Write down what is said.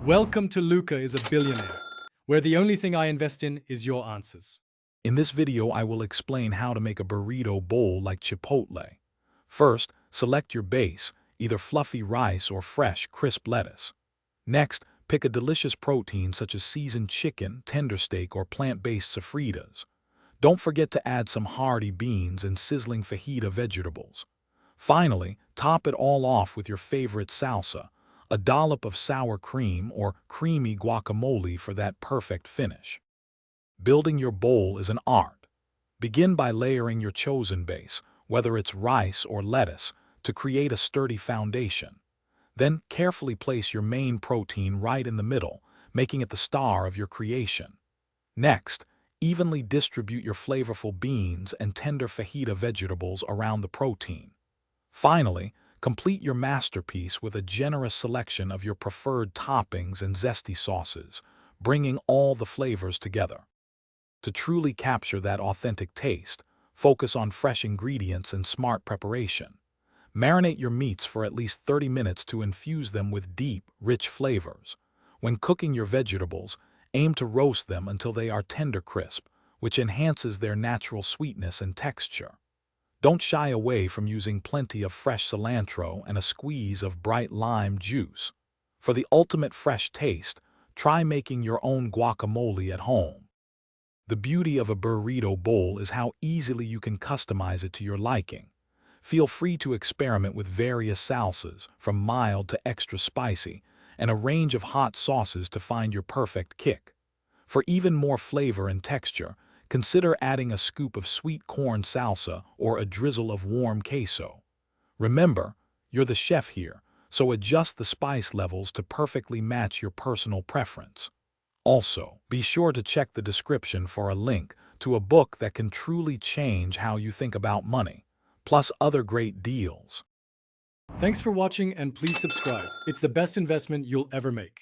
Welcome to Luca is a Billionaire, where the only thing I invest in is your answers. In this video, I will explain how to make a burrito bowl like Chipotle. First, select your base, either fluffy rice or fresh, crisp lettuce. Next, pick a delicious protein such as seasoned chicken, tender steak, or plant-based sofritas. Don't forget to add some hearty beans and sizzling fajita vegetables. Finally, top it all off with your favorite salsa, a dollop of sour cream or creamy guacamole for that perfect finish. Building your bowl is an art. Begin by layering your chosen base, whether it's rice or lettuce, to create a sturdy foundation. Then carefully place your main protein right in the middle, making it the star of your creation. Next, evenly distribute your flavorful beans and tender fajita vegetables around the protein. Finally, complete your masterpiece with a generous selection of your preferred toppings and zesty sauces, bringing all the flavors together. To truly capture that authentic taste, focus on fresh ingredients and smart preparation. Marinate your meats for at least 30 minutes to infuse them with deep, rich flavors. When cooking your vegetables, aim to roast them until they are tender crisp, which enhances their natural sweetness and texture. Don't shy away from using plenty of fresh cilantro and a squeeze of bright lime juice. For the ultimate fresh taste, try making your own guacamole at home. The beauty of a burrito bowl is how easily you can customize it to your liking. Feel free to experiment with various salsas, from mild to extra spicy, and a range of hot sauces to find your perfect kick. For even more flavor and texture, consider adding a scoop of sweet corn salsa or a drizzle of warm queso. Remember, you're the chef here, so adjust the spice levels to perfectly match your personal preference. Also, be sure to check the description for a link to a book that can truly change how you think about money, plus other great deals. Thanks for watching and please subscribe. It's the best investment you'll ever make.